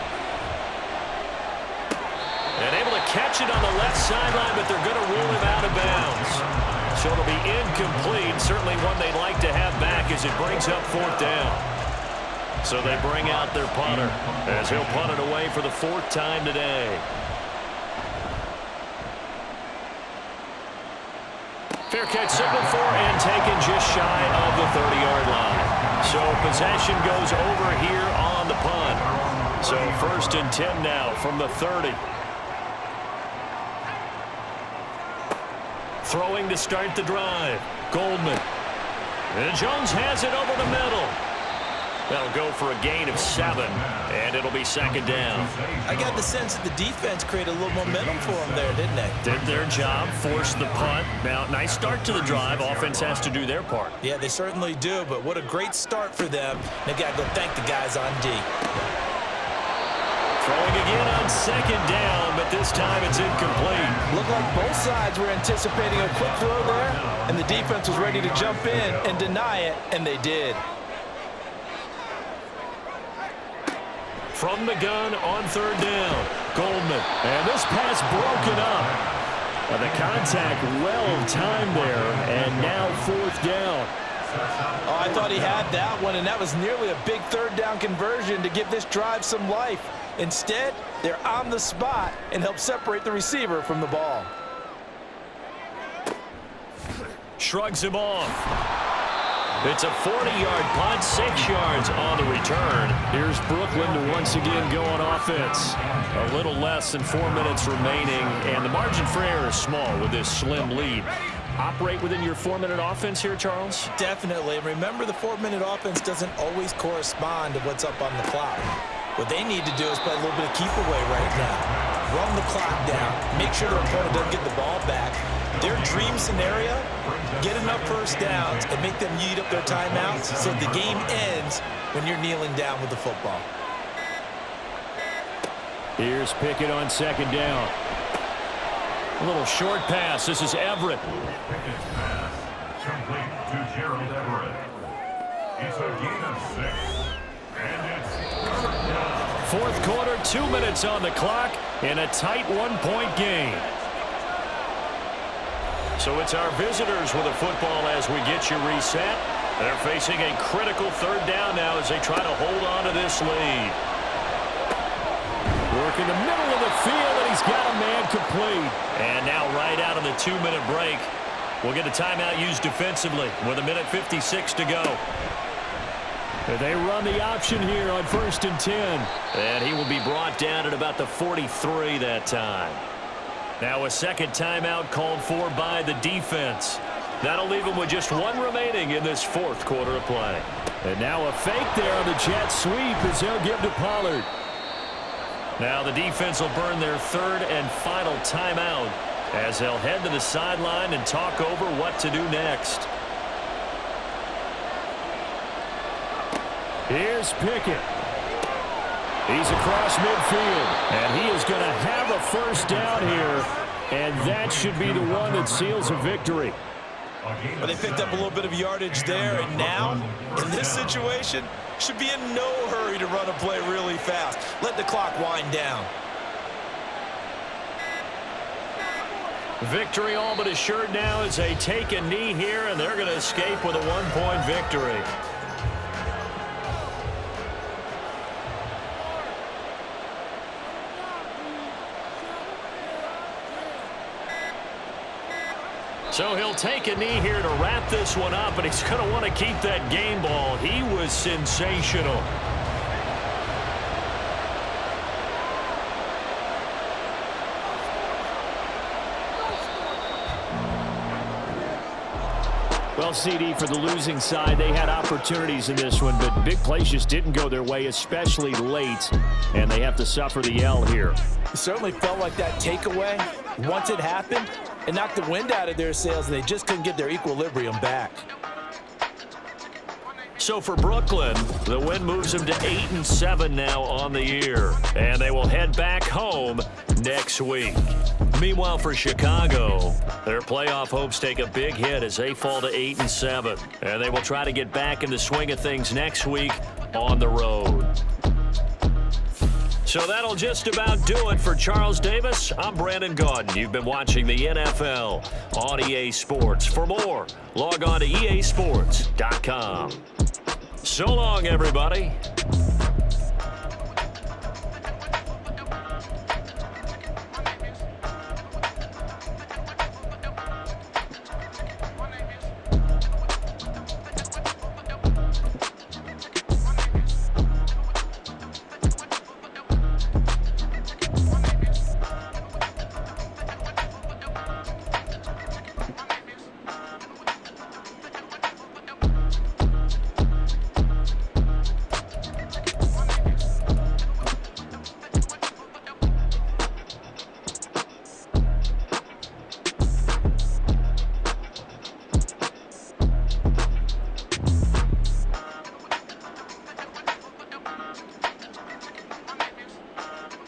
And able to catch it on the left sideline, but they're going to rule him out of bounds. So it'll be incomplete. Certainly one they'd like to have back as it brings up 4th down. So they bring out their punter as he'll punt it away for the 4th time today. Fair catch signaled for and taken just shy of the 30-yard line. So possession goes over here on the punt. So 1st and 10 now from the 30. Throwing to start the drive. Goldman. And Jones has it over the middle. That'll go for a gain of 7, and it'll be 2nd down. I got the sense that the defense created a little momentum for them there, didn't they? Did their job, forced the punt. Now, nice start to the drive. Offense has to do their part. Yeah, they certainly do, but what a great start for them. They got to go thank the guys on D. Throwing again on 2nd down, but this time it's incomplete. Looked like both sides were anticipating a quick throw there, and the defense was ready to jump in and deny it, and they did. From the gun on 3rd down, Goldman. And this pass broken up. The contact well timed there, and now 4th down. Oh, I thought he had that one, and that was nearly a big 3rd down conversion to give this drive some life. Instead, they're on the spot and help separate the receiver from the ball. Shrugs him off. It's a 40-yard punt, 6 yards on the return. Here's Brooklyn to once again go on offense. A little less than 4 minutes remaining, and the margin for error is small with this slim lead. Operate within your 4-minute offense here, Charles? Definitely. And remember, the 4-minute offense doesn't always correspond to what's up on the clock. What they need to do is play a little bit of keep away right now. Run the clock down. Make sure their opponent doesn't get the ball back. Their dream scenario, get enough 1st downs and make them eat up their timeouts so the game ends when you're kneeling down with the football. Here's Pickett on 2nd down. A little short pass. This is Everett. Pickett's pass complete to Gerald Everett. It's a gain of 6. And it's 3rd down. 4th quarter, 2 minutes on the clock, in a tight 1-point game. So it's our visitors with the football as we get you reset. They're facing a critical 3rd down now as they try to hold on to this lead. Work in the middle of the field, and he's got a man complete. And now right out of the 2-minute break, we'll get a timeout used defensively with 1:56 to go. They run the option here on 1st and 10. And he will be brought down at about the 43 that time. Now a 2nd timeout called for by the defense. That'll leave them with just 1 remaining in this 4th quarter of play. And now a fake there on the jet sweep as they'll give to Pollard. Now the defense will burn their 3rd and final timeout as they'll head to the sideline and talk over what to do next. Here's Pickett. He's across midfield, and he is going to have a 1st down here, and that should be the one that seals a victory. Well, they picked up a little bit of yardage there, and now, in this situation, should be in no hurry to run a play really fast. Let the clock wind down. Victory all but assured now as they take a knee here, and they're going to escape with a 1-point victory. So he'll take a knee here to wrap this one up, and he's going to want to keep that game ball. He was sensational. Well, CD, for the losing side, they had opportunities in this one, but big plays just didn't go their way, especially late, and they have to suffer the L here. It certainly felt like that takeaway, once it happened, it knocked the wind out of their sails, and they just couldn't get their equilibrium back. So for Brooklyn, the win moves them to 8-7 now on the year, and they will head back home next week. Meanwhile, for Chicago, their playoff hopes take a big hit as they fall to 8-7, and they will try to get back in the swing of things next week on the road. So that'll just about do it for Charles Davis. I'm Brandon Gaudin. You've been watching the NFL on EA Sports. For more, log on to easports.com. So long, everybody.